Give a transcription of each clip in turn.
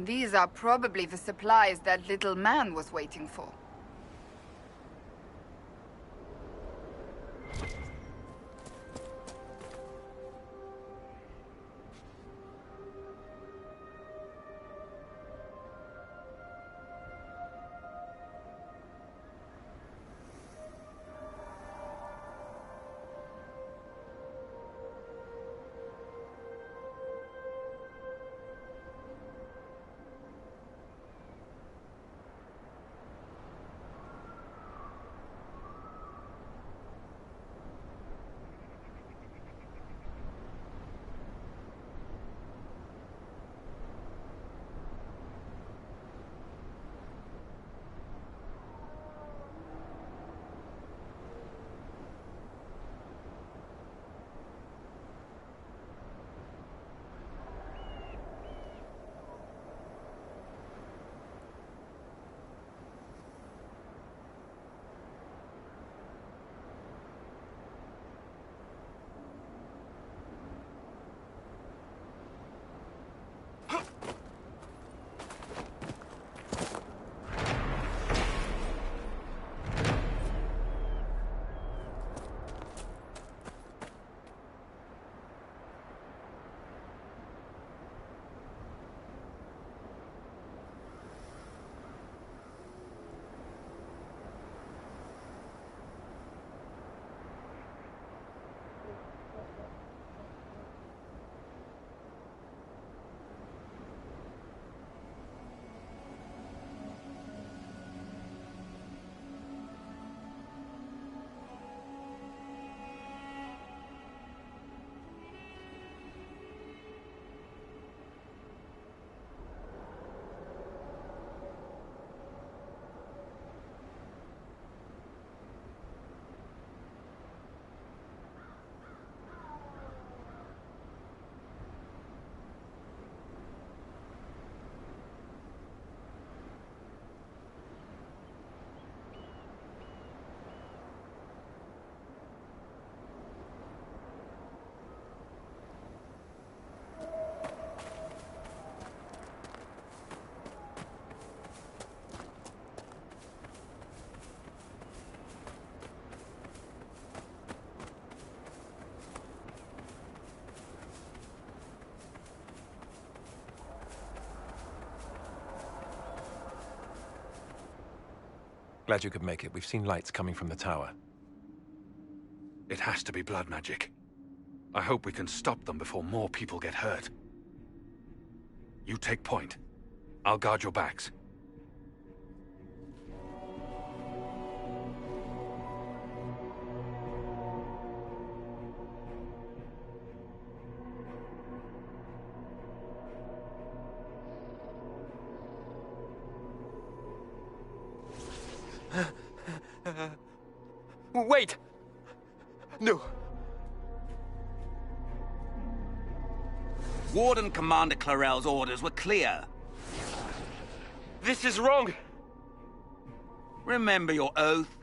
These are probably the supplies that little man was waiting for. Glad you could make it. We've seen lights coming from the tower. It has to be blood magic. I hope we can stop them before more people get hurt. You take point. I'll guard your backs. Wait! No. Warden Commander Clarel's orders were clear. This is wrong! Remember your oath.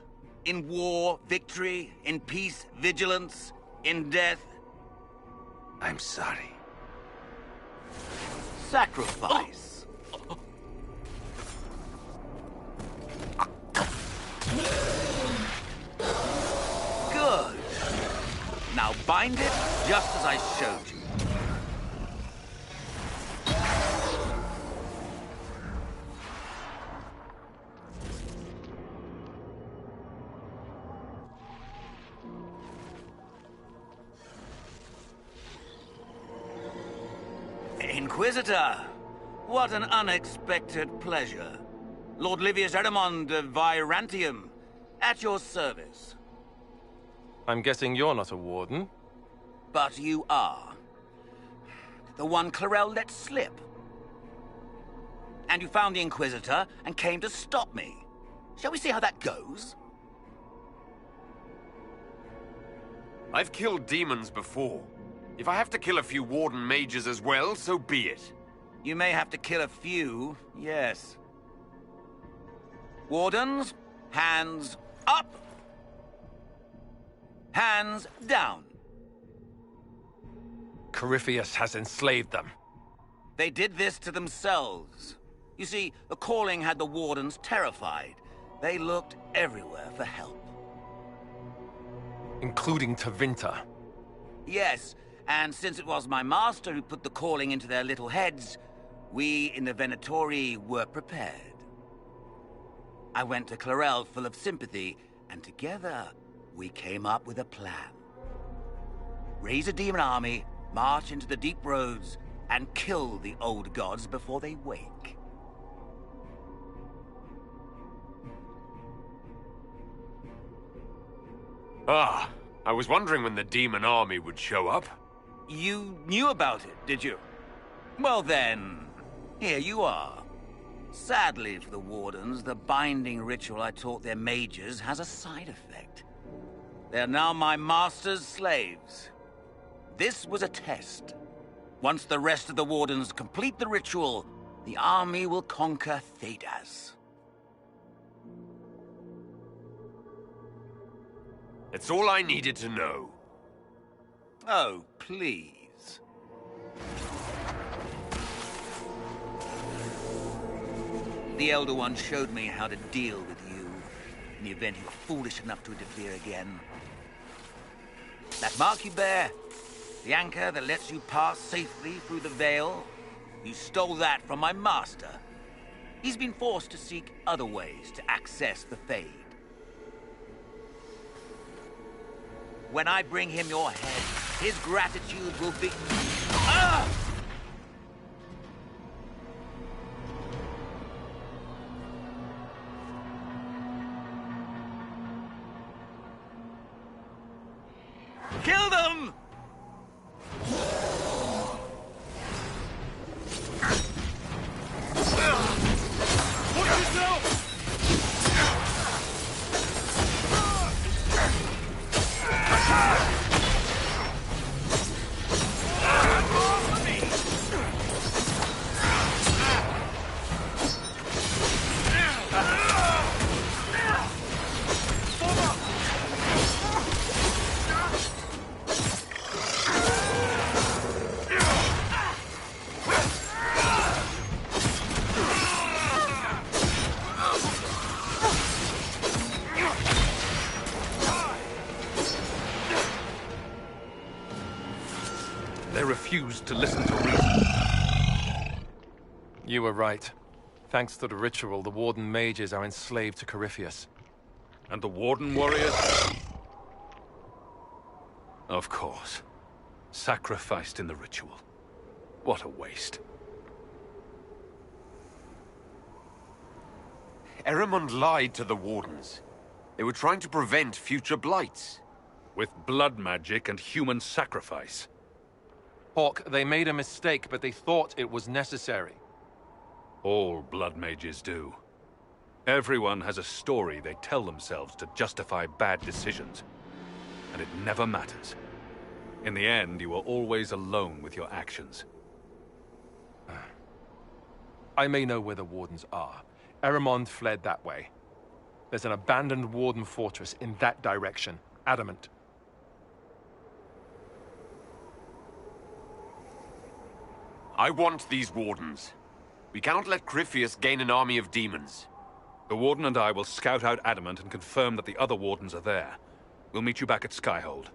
In war, victory. In peace, vigilance. In death, I'm sorry. sacrifice. Good. Now bind it just as I showed you. Inquisitor, what an unexpected pleasure. Lord Livius Erimond of Virantium, at your service. I'm guessing you're not a warden. But you are. The one Clarel let slip. And you found the Inquisitor and came to stop me. Shall we see how that goes? I've killed demons before. If I have to kill a few Warden mages as well, so be it. You may have to kill a few, yes. Wardens, hands up. Hands down. Corypheus has enslaved them. They did this to themselves. You see, the calling had the Wardens terrified. They looked everywhere for help. Including Tevinter. Yes, and since it was my master who put the calling into their little heads, we in the Venatori were prepared. I went to Clarel full of sympathy, and together we came up with a plan. Raise a demon army, march into the deep roads, and kill the old gods before they wake. Ah, I was wondering when the demon army would show up. You knew about it, did you? Well then, here you are. Sadly for the Wardens, the binding ritual I taught their mages has a side effect. They're now my master's slaves. This was a test. Once the rest of the Wardens complete the ritual, the army will conquer Thedas. It's all I needed to know. Oh, please. The Elder One showed me how to deal with you, in the event you were foolish enough to interfere again. That mark you bear, the anchor that lets you pass safely through the veil, you stole that from my master. He's been forced to seek other ways to access the Fade. When I bring him your head, his gratitude will be... Ah! Kill them! Watch yourself! They refused to listen to reason. You were right. Thanks to the ritual, the Warden mages are enslaved to Corypheus. And the Warden warriors? Of course. Sacrificed in the ritual. What a waste. Erimond lied to the Wardens. They were trying to prevent future blights. With blood magic and human sacrifice. Hawk, they made a mistake, but they thought it was necessary. All blood mages do. Everyone has a story they tell themselves to justify bad decisions. And it never matters. In the end, you are always alone with your actions. I may know where the Wardens are. Erimond fled that way. There's an abandoned Warden fortress in that direction. Adamant. I want these Wardens. We cannot let Corypheus gain an army of demons. The Warden and I will scout out Adamant and confirm that the other Wardens are there. We'll meet you back at Skyhold.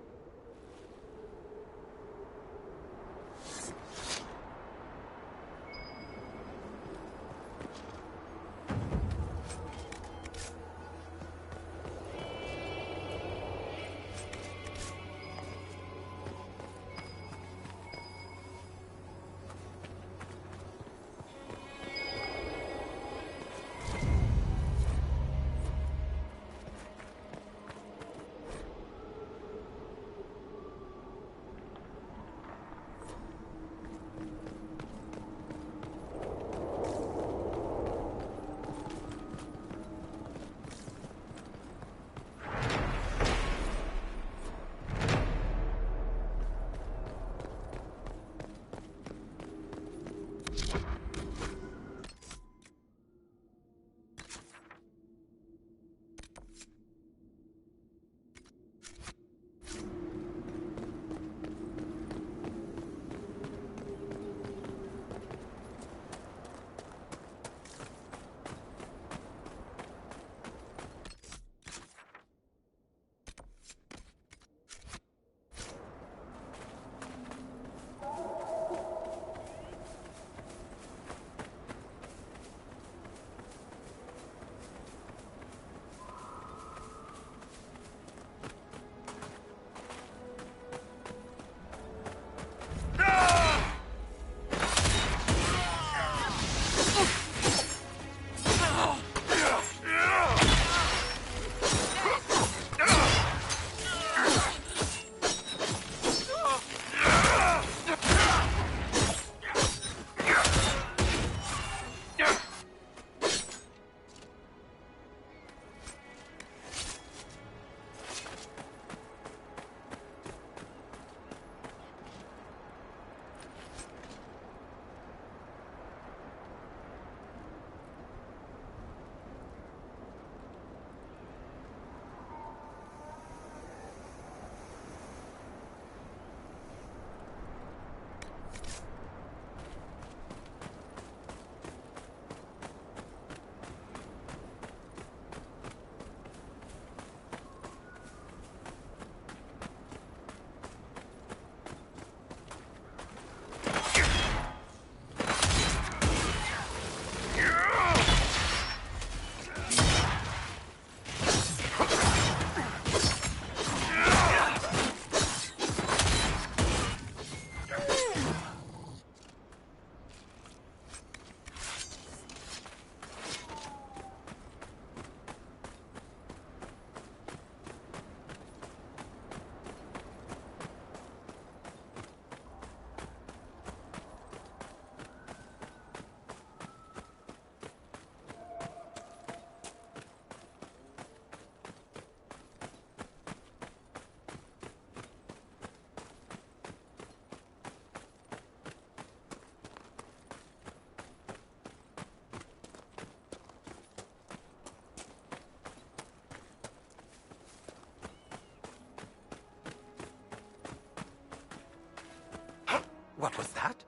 What was that?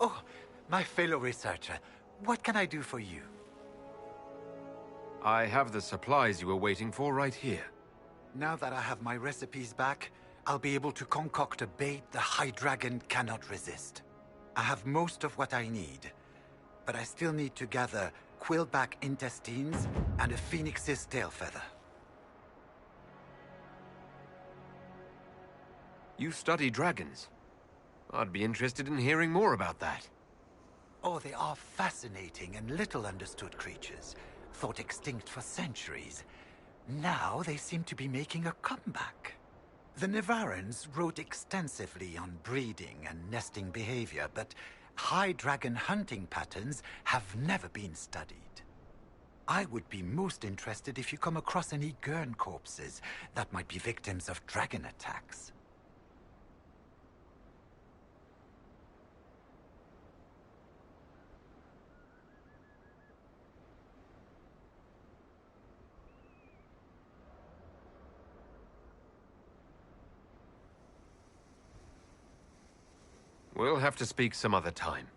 Oh, my fellow researcher. What can I do for you? I have the supplies you were waiting for right here. Now that I have my recipes back, I'll be able to concoct a bait the High Dragon cannot resist. I have most of what I need, but I still need to gather quillback intestines and a phoenix's tail feather. You study dragons. I'd be interested in hearing more about that. Oh, they are fascinating and little understood creatures, thought extinct for centuries. Now they seem to be making a comeback. The Nevarrans wrote extensively on breeding and nesting behavior, but high dragon hunting patterns have never been studied. I would be most interested if you come across any Gurn corpses that might be victims of dragon attacks. We'll have to speak some other time.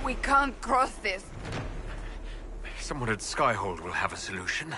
We can't cross this. Someone at Skyhold will have a solution.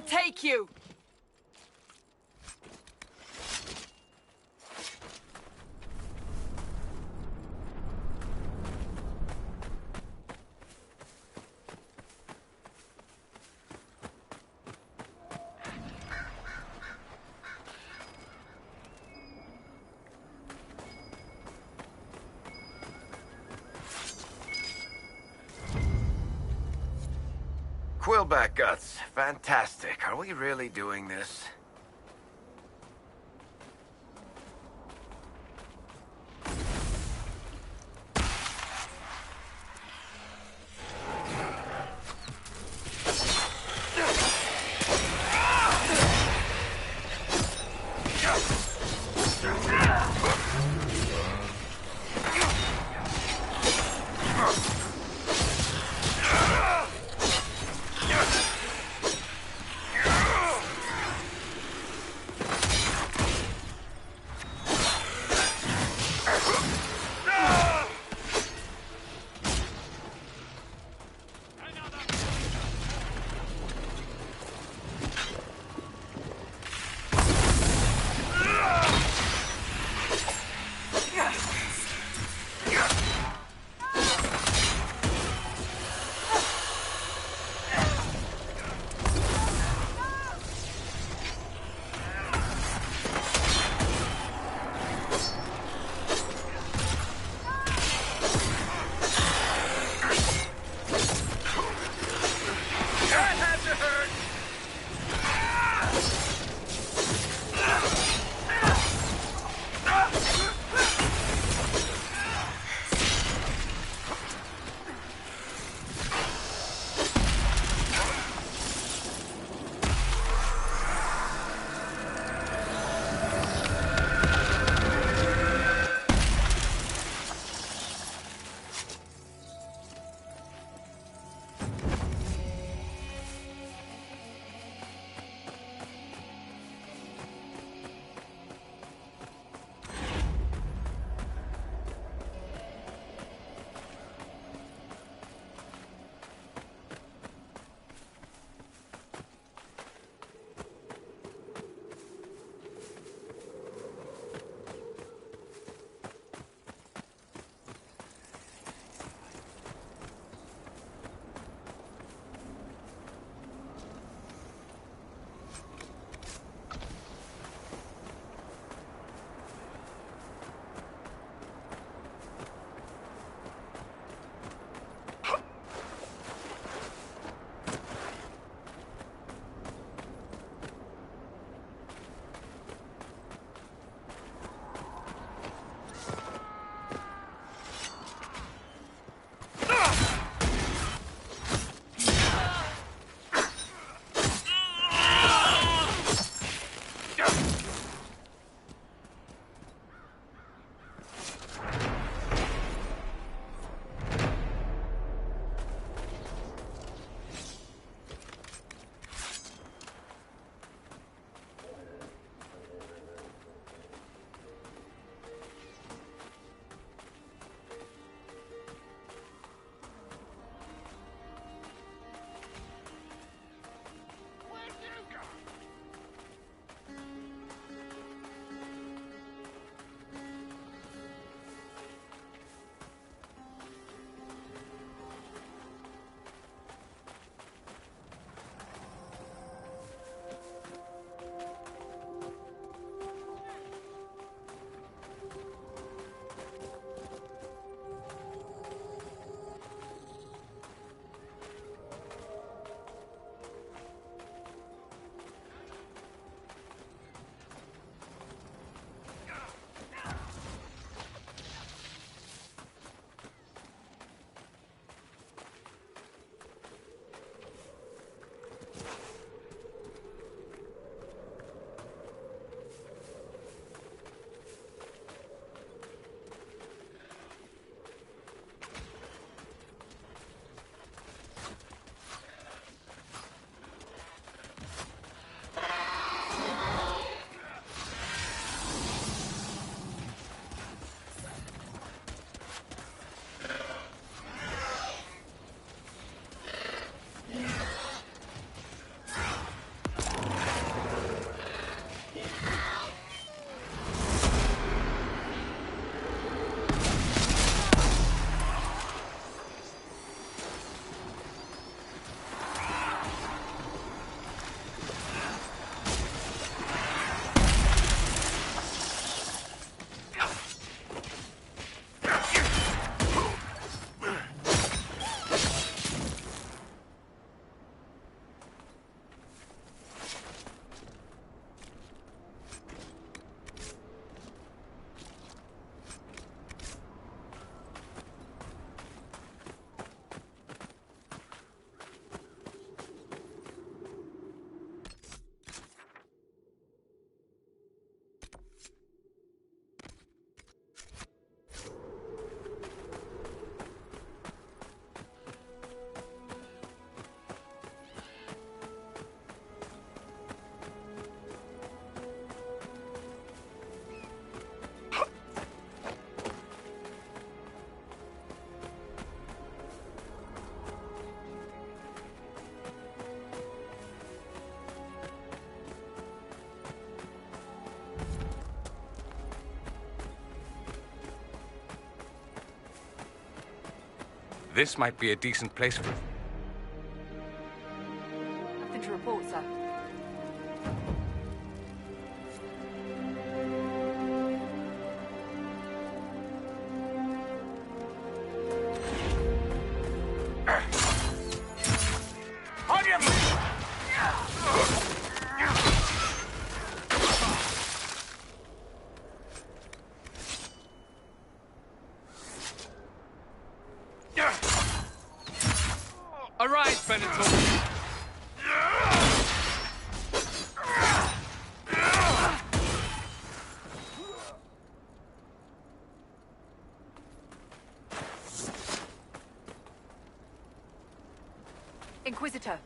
Take you! Quillback guts. Fantastic. Are we really doing this? This might be a decent place for... Nothing to report, sir. On your feet! Arise, Venator! Inquisitor.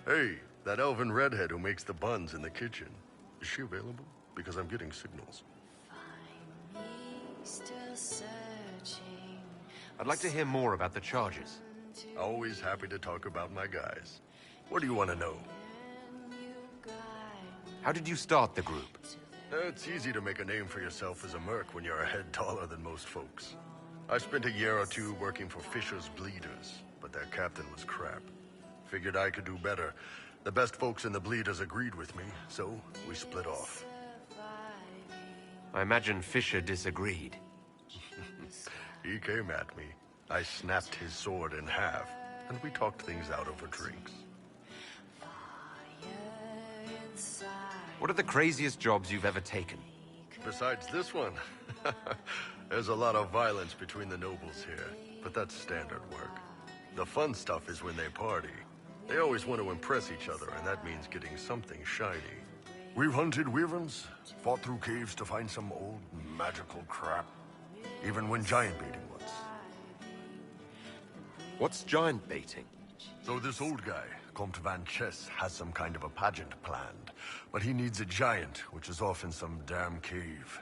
Hey, that elven redhead who makes the buns in the kitchen. Is she available? Because I'm getting signals. I'd like to hear more about the charges. Always happy to talk about my guys. What do you want to know? How did you start the group? It's easy to make a name for yourself as a merc when you're a head taller than most folks. I spent a year or two working for Fisher's Bleeders, but their captain was crap. Figured I could do better. The best folks in the Bleeders agreed with me, so we split off. I imagine Fisher disagreed. He came at me. I snapped his sword in half, and we talked things out over drinks. What are the craziest jobs you've ever taken? Besides this one, there's a lot of violence between the nobles here, but that's standard work. The fun stuff is when they party. They always want to impress each other, and that means getting something shiny. We've hunted wyverns, fought through caves to find some old magical crap. Even went giant baiting once. What's giant baiting? So this old guy, Comte Van Chess, has some kind of a pageant planned. But he needs a giant, which is off in some damn cave.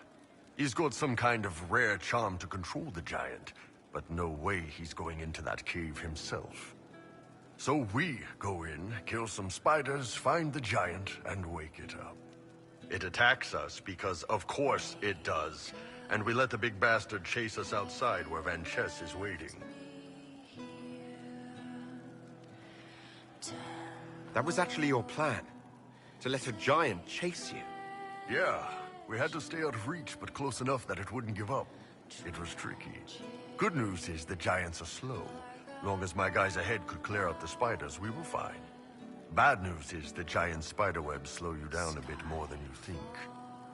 He's got some kind of rare charm to control the giant, but no way he's going into that cave himself. So we go in, kill some spiders, find the giant, and wake it up. It attacks us because, of course, it does. And we let the big bastard chase us outside where Van Chess is waiting. That was actually your plan? To let a giant chase you? Yeah, we had to stay out of reach, but close enough that it wouldn't give up. It was tricky. Good news is the giants are slow. Long as my guys ahead could clear out the spiders, we were fine. Bad news is the giant spiderwebs slow you down a bit more than you think.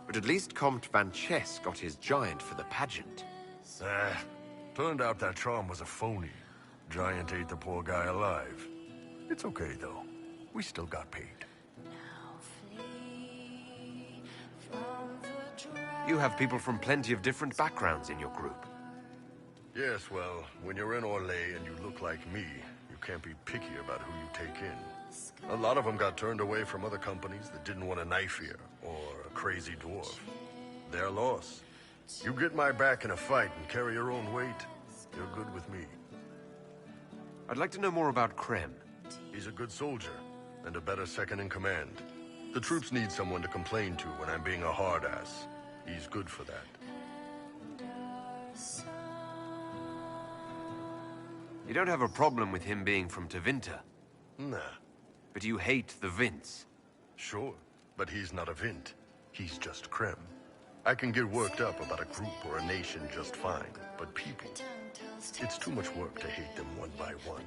But at least Comte Van Chess got his giant for the pageant. Turned out that charm was a phony. Giant ate the poor guy alive. It's okay, though. We still got paid. You have people from plenty of different backgrounds in your group. Yes, well, when you're in Orlais and you look like me, you can't be picky about who you take in. A lot of them got turned away from other companies that didn't want a knife here, or a crazy dwarf. Their loss. You get my back in a fight and carry your own weight, you're good with me. I'd like to know more about Krem. He's a good soldier, and a better second-in-command. The troops need someone to complain to when I'm being a hard-ass. He's good for that. You don't have a problem with him being from Tevinter? Nah. But you hate the Vints? Sure, but he's not a Vint. He's just Krem. I can get worked up about a group or a nation just fine, but people... It's too much work to hate them one by one.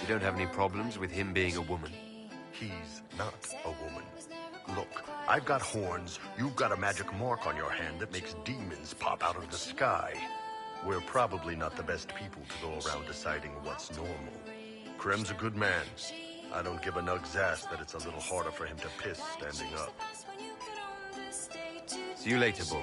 You don't have any problems with him being a woman? He's not a woman. Look, I've got horns, you've got a magic mark on your hand that makes demons pop out of the sky. We're probably not the best people to go around deciding what's normal. Krem's a good man. I don't give a nug's ass that it's a little harder for him to piss standing up. See you later, Bull.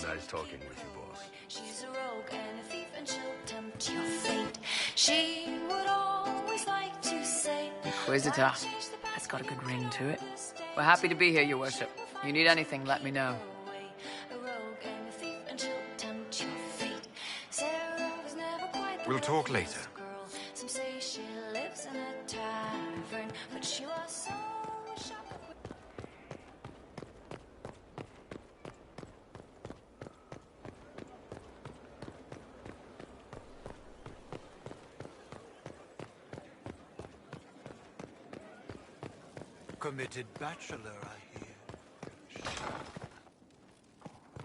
Nice talking with you, boss. She's a rogue and a thief and she'll tempt your fate. She would always like to say, Inquisitor. That's got a good ring to it. We're happy to be here, your worship. You need anything, let me know. We'll talk later. Some say she lives in a tavern, but she was so sharp. Committed bachelor, I hear.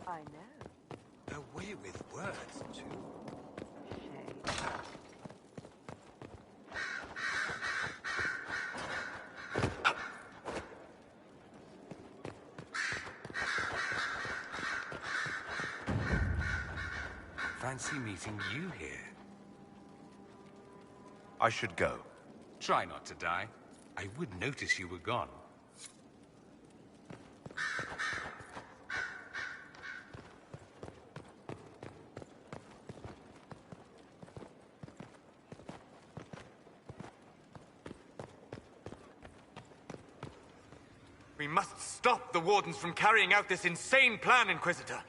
I know. A way with words, too. Fancy meeting you here. I should go. Try not to die. I would notice you were gone. We must stop the Wardens from carrying out this insane plan, Inquisitor.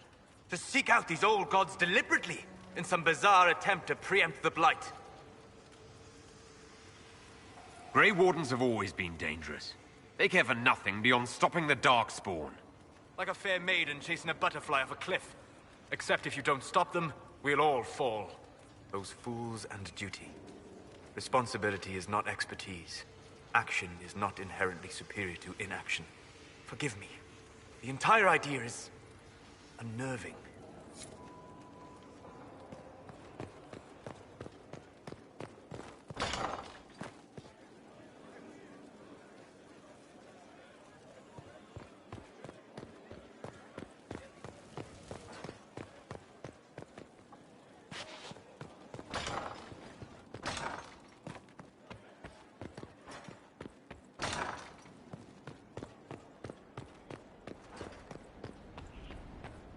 To seek out these old gods deliberately, in some bizarre attempt to preempt the Blight. Grey Wardens have always been dangerous. They care for nothing beyond stopping the Darkspawn. Like a fair maiden chasing a butterfly off a cliff. Except if you don't stop them, we'll all fall. Those fools and duty. Responsibility is not expertise. Action is not inherently superior to inaction. Forgive me. The entire idea is unnerving.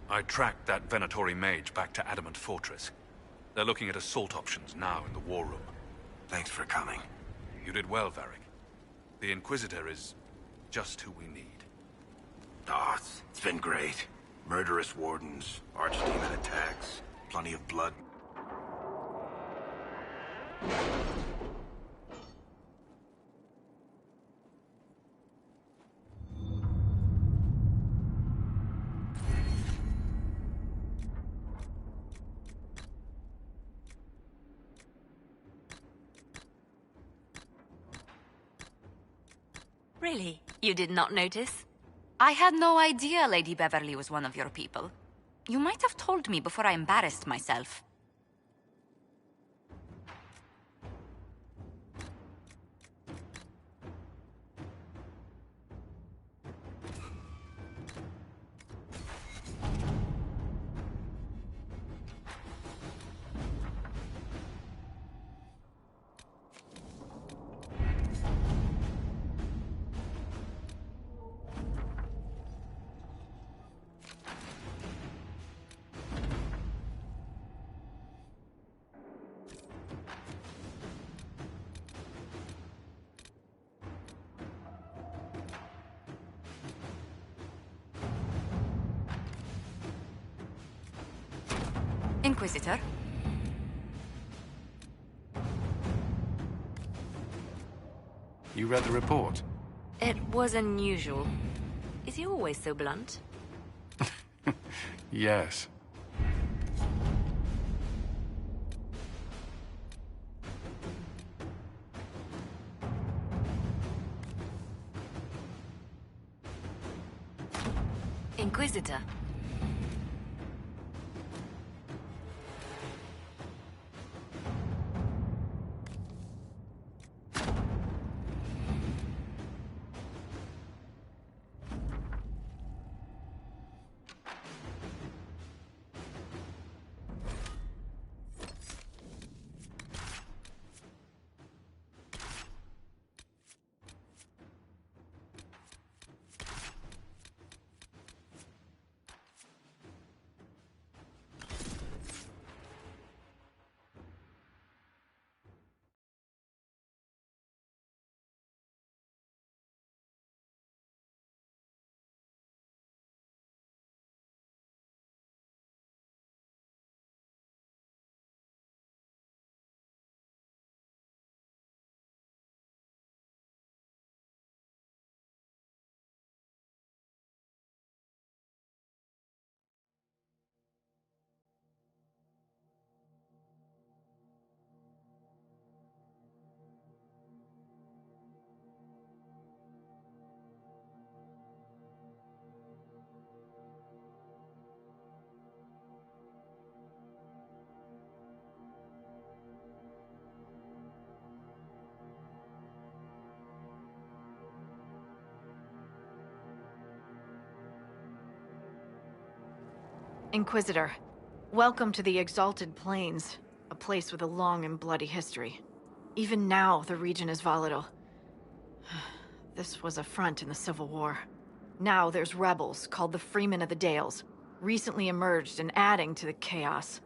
I tracked that Venatori mage back to Adamant Fortress. They're looking at assault options now in the war room. Thanks for coming. You did well, Varric. The Inquisitor is just who we need. Oh, it's been great. Murderous wardens, archdemon attacks, plenty of blood. Really? You did not notice? I had no idea Lady Beverly was one of your people. You might have told me before I embarrassed myself. Inquisitor? You read the report? It was unusual. Is he always so blunt? Yes. Inquisitor. Inquisitor, welcome to the Exalted Plains, a place with a long and bloody history. Even now, the region is volatile. This was a front in the Civil War. Now there's rebels called the Freemen of the Dales, recently emerged and adding to the chaos.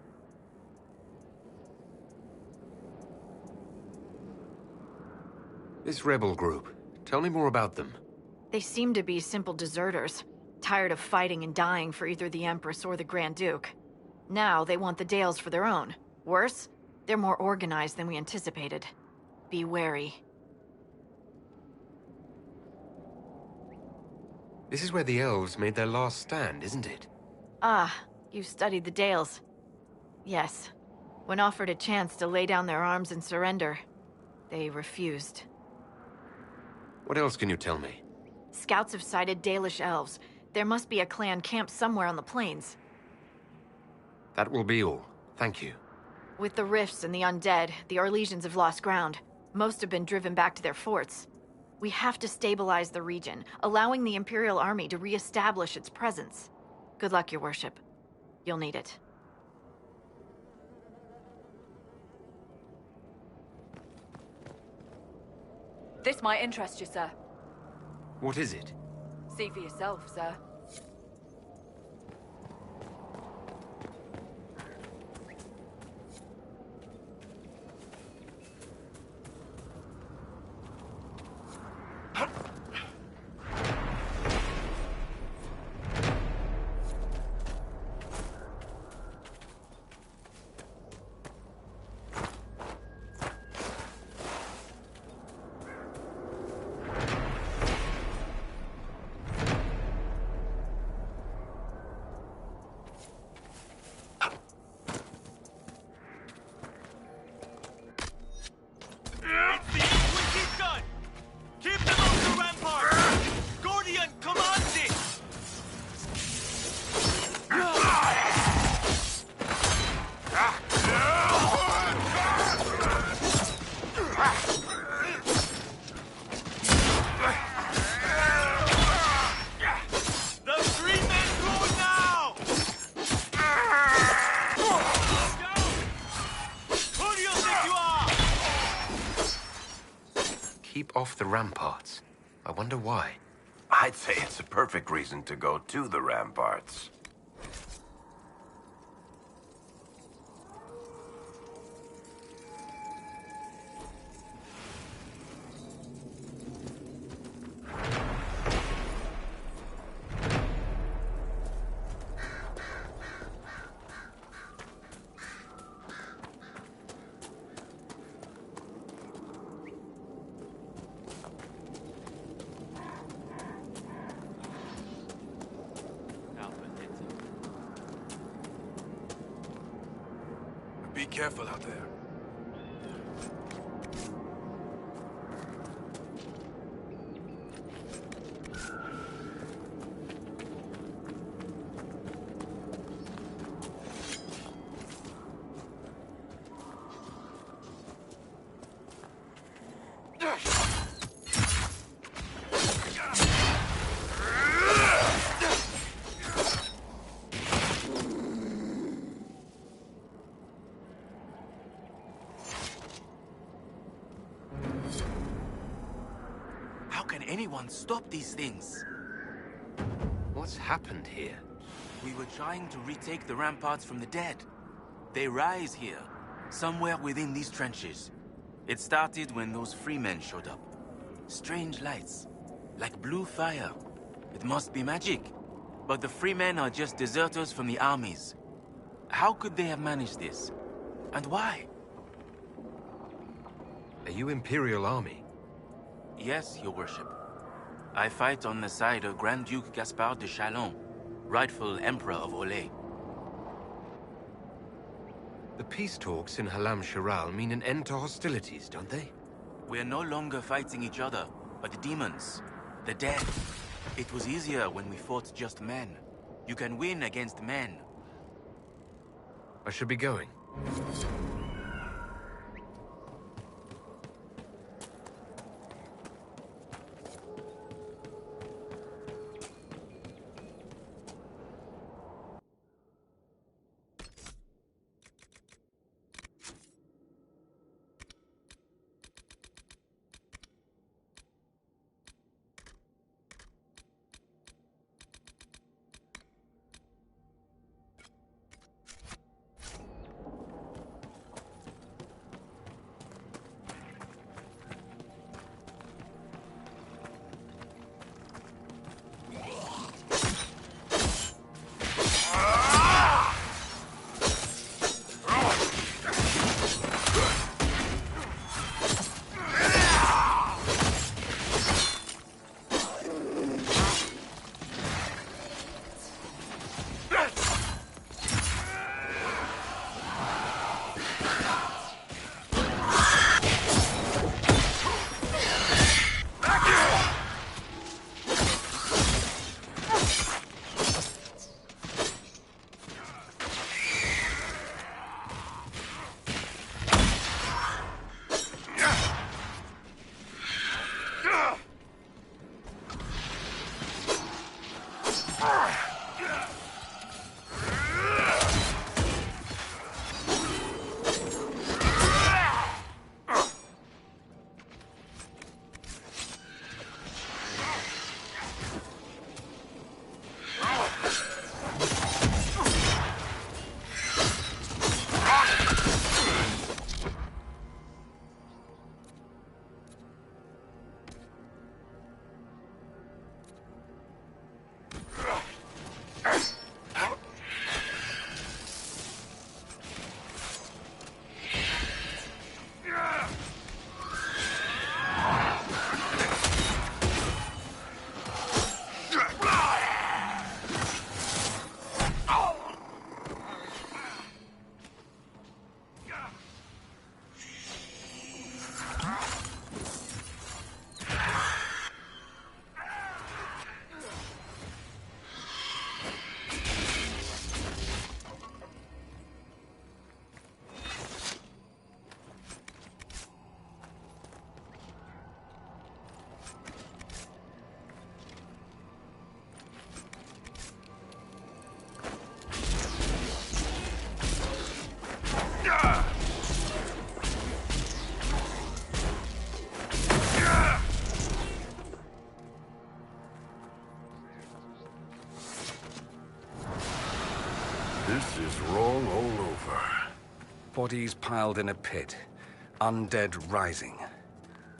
This rebel group. Tell me more about them. They seem to be simple deserters, tired of fighting and dying for either the Empress or the Grand Duke. Now they want the Dales for their own. Worse, they're more organized than we anticipated. Be wary. This is where the elves made their last stand, isn't it? Ah, you've studied the Dales. Yes. When offered a chance to lay down their arms and surrender, they refused. What else can you tell me? Scouts have sighted Dalish elves. There must be a clan camped somewhere on the plains. That will be all. Thank you. With the rifts and the undead, the Orlesians have lost ground. Most have been driven back to their forts. We have to stabilize the region, allowing the Imperial Army to re-establish its presence. Good luck, Your Worship. You'll need it. This might interest you, sir. What is it? See for yourself, sir. Keep off the ramparts. I wonder why. I'd say it's a perfect reason to go to the ramparts. Be careful out there. How can anyone stop these things? What's happened here? We were trying to retake the ramparts from the dead. They rise here, somewhere within these trenches. It started when those freemen showed up. Strange lights, like blue fire. It must be magic. But the freemen are just deserters from the armies. How could they have managed this? And why? Are you Imperial Army? Yes, Your Worship. I fight on the side of Grand Duke Gaspard de Chalon, rightful Emperor of Olay. The peace talks in Halam Shiral mean an end to hostilities, don't they? We're no longer fighting each other, but the demons, the dead. It was easier when we fought just men. You can win against men. I should be going. This is wrong all over. Bodies piled in a pit. Undead rising.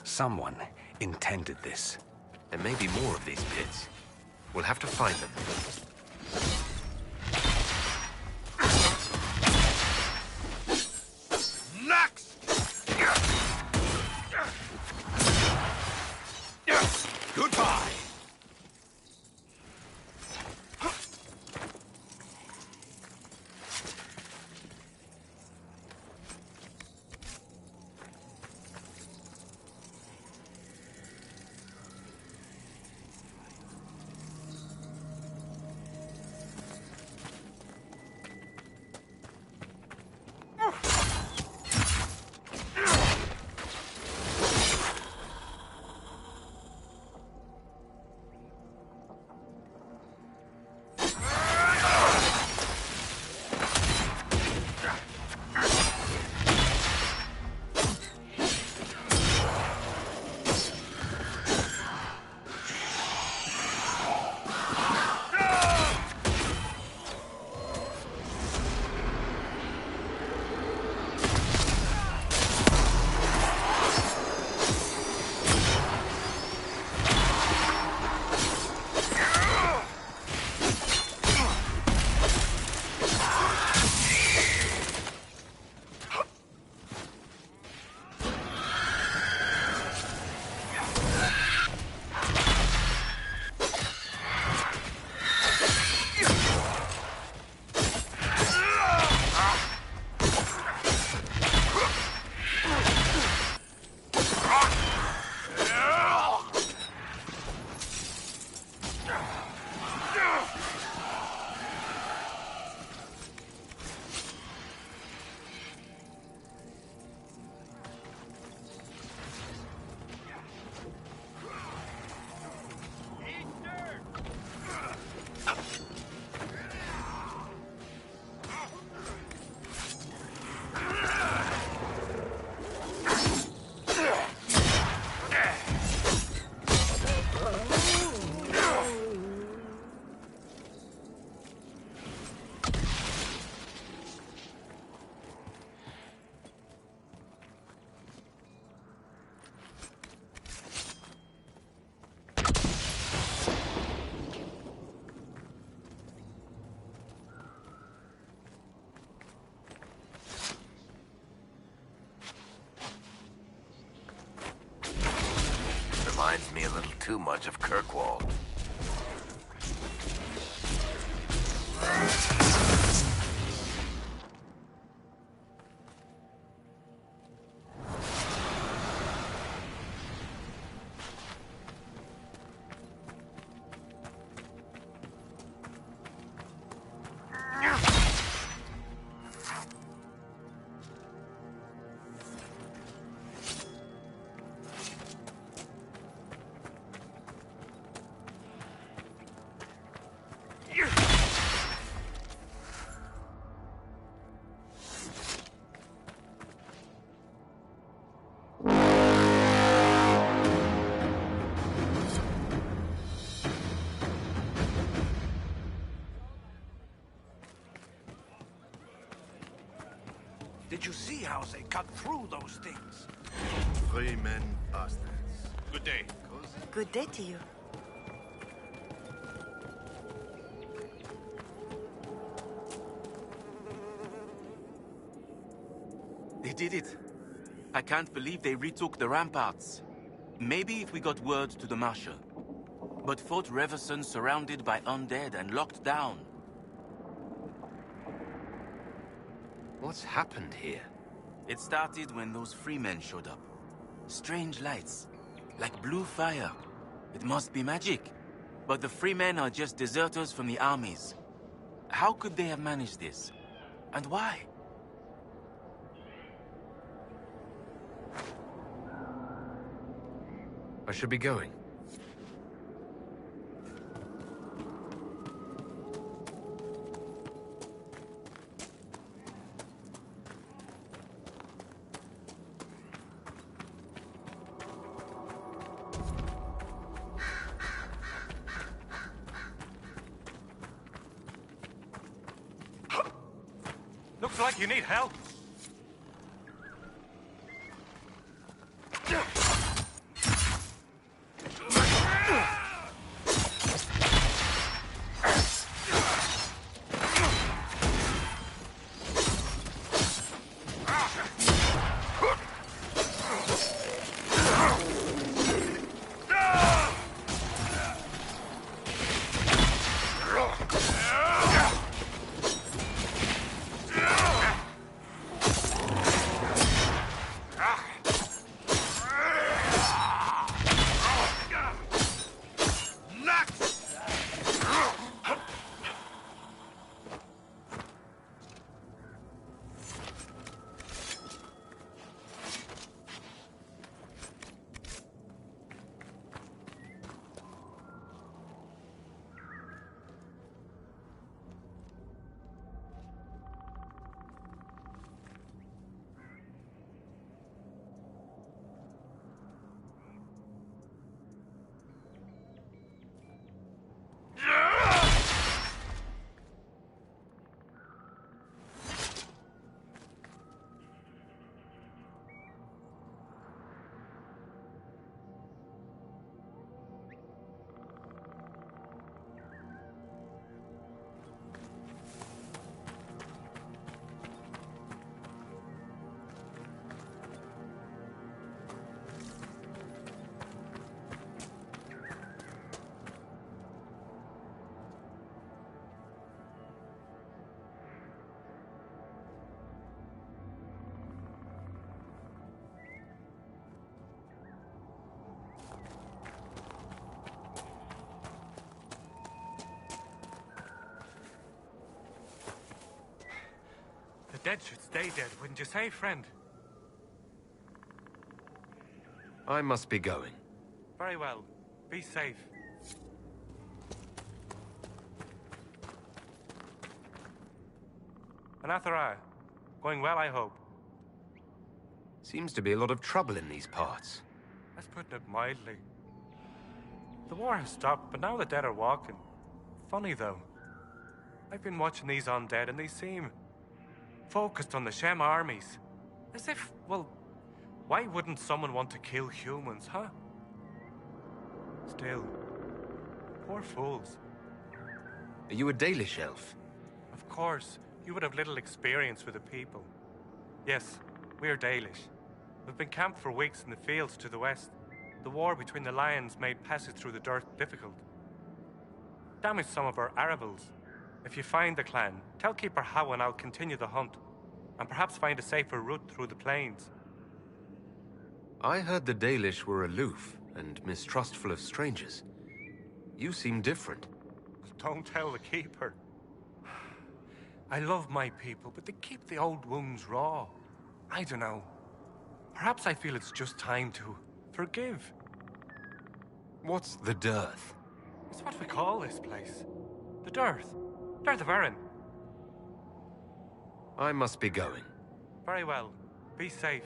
Someone intended this. There may be more of these pits. We'll have to find them. Next! Goodbye! Reminds me a little too much of Kirkwall. Did you see how they cut through those things? Three men bastards. Good day. Good day to you. They did it. I can't believe they retook the ramparts. Maybe if we got word to the Marshal. But Fort Reverson surrounded by undead and locked down. What's happened here? It started when those freemen showed up. Strange lights, like blue fire. It must be magic. But the freemen are just deserters from the armies. How could they have managed this? And why? I should be going. Looks like you need help. The dead should stay dead, wouldn't you say, friend? I must be going. Very well. Be safe. Anathara, going well, I hope. Seems to be a lot of trouble in these parts. That's putting it mildly. The war has stopped, but now the dead are walking. Funny, though. I've been watching these undead, and they seem focused on the Shem armies. As if, well, why wouldn't someone want to kill humans, huh? Still, poor fools. Are you a Dalish elf? Of course, you would have little experience with the people. Yes, we're Dalish. We've been camped for weeks in the fields to the west. The war between the lions made passage through the dirt difficult. Damaged some of our arable. If you find the clan, tell Keeper How and I'll continue the hunt, and perhaps find a safer route through the plains. I heard the Dalish were aloof and mistrustful of strangers. You seem different. Don't tell the Keeper. I love my people, but they keep the old wounds raw. I don't know. Perhaps I feel it's just time to forgive. What's the dearth? It's what we call this place. The dearth. Dearth of Erin. I must be going. Very well. Be safe.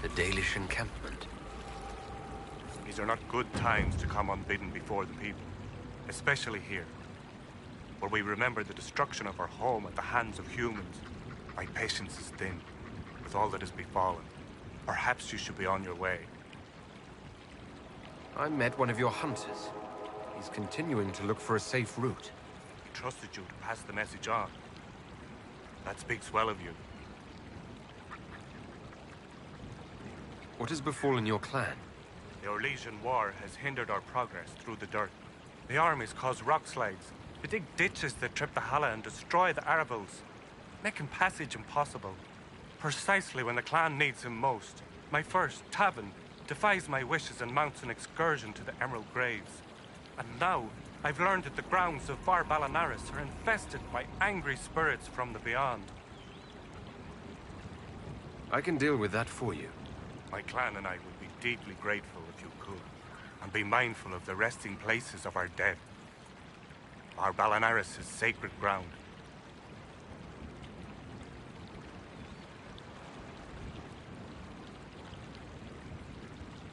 The Dalish encampment. These are not good times to come unbidden before the people, especially here. where we remember the destruction of our home at the hands of humans. My patience is thin, with all that has befallen. Perhaps you should be on your way. I met one of your hunters. He's continuing to look for a safe route. He trusted you to pass the message on. That speaks well of you. What has befallen your clan? The Orlesian War has hindered our progress through the dirt. The armies cause rock slides. They dig ditches that trip the Halla and destroy the Aravals, making passage impossible. Precisely when the clan needs him most, my first, Tavin, defies my wishes and mounts an excursion to the Emerald Graves. And now, I've learned that the grounds of Bar Balanaris are infested by angry spirits from the beyond. I can deal with that for you. My clan and I would be deeply grateful if you could, and be mindful of the resting places of our dead. Bar Balanaris is sacred ground.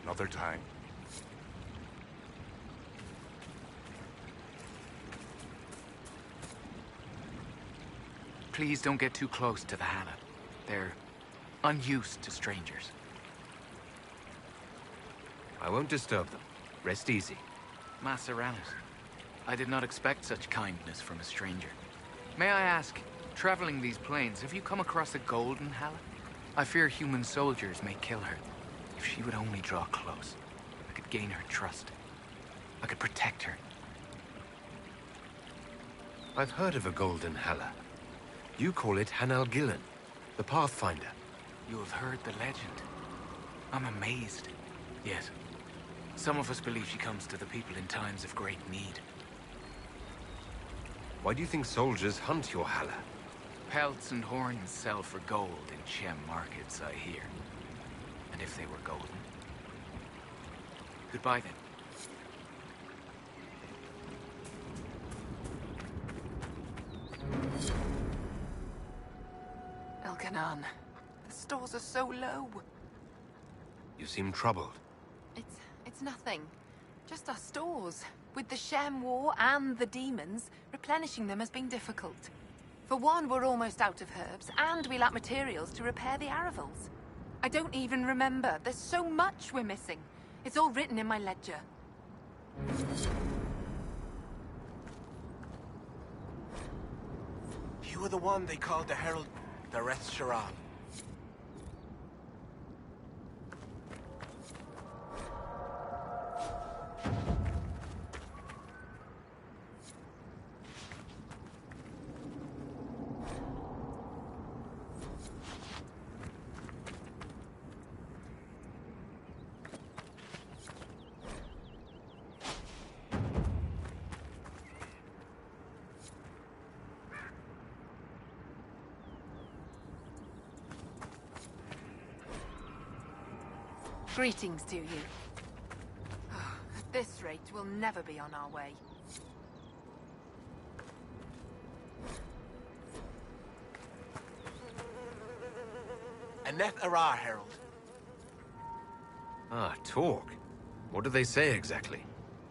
Another time. Please don't get too close to the Halla. They're unused to strangers. I won't disturb them. Rest easy. Maceranus, I did not expect such kindness from a stranger. May I ask, traveling these plains, have you come across a golden Halla? I fear human soldiers may kill her. If she would only draw close, I could gain her trust. I could protect her. I've heard of a golden Halla. You call it Hanal Gillen, the Pathfinder. You have heard the legend. I'm amazed. Yes. Some of us believe she comes to the people in times of great need. Why do you think soldiers hunt your Halla? Pelts and horns sell for gold in Shem markets, I hear. And if they were golden? Goodbye, then. Elkanan, the stores are so low. You seem troubled. It's nothing. Just our stores. With the Shem War and the demons, replenishing them has been difficult. For one, we're almost out of herbs, and we lack materials to repair the Aravals. I don't even remember. There's so much we're missing. It's all written in my ledger. You were the one they called the Herald, the Reth Sharal. Greetings to you. At this rate, we'll never be on our way. Aneth Arar, Herald. Ah, talk. What do they say exactly?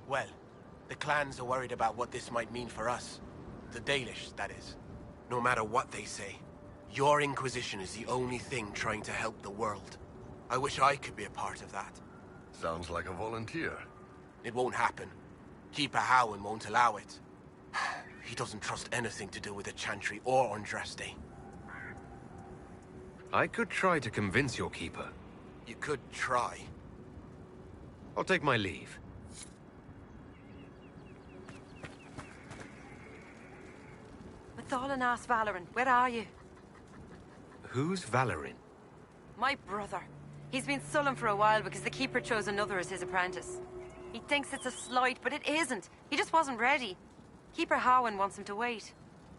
Well, the clans are worried about what this might mean for us. The Dalish, that is. No matter what they say, your Inquisition is the only thing trying to help the world. I wish I could be a part of that. Sounds like a volunteer. It won't happen. Keeper Howen won't allow it. He doesn't trust anything to do with the Chantry or Andraste. I could try to convince your keeper. You could try. I'll take my leave. Mathalanas Valoran, where are you? Who's Valorin? My brother. He's been sullen for a while because the Keeper chose another as his apprentice. He thinks it's a slight, but it isn't. He just wasn't ready. Keeper Howen wants him to wait.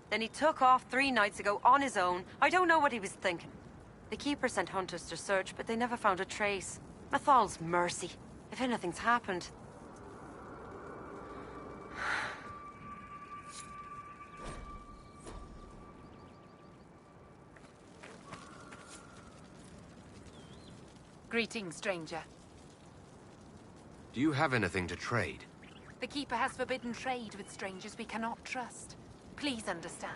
Then he took off 3 nights ago on his own. I don't know what he was thinking. The Keeper sent hunters to search, but they never found a trace. Mathal's mercy. If anything's happened... Greetings, stranger. Do you have anything to trade? The Keeper has forbidden trade with strangers we cannot trust. Please understand.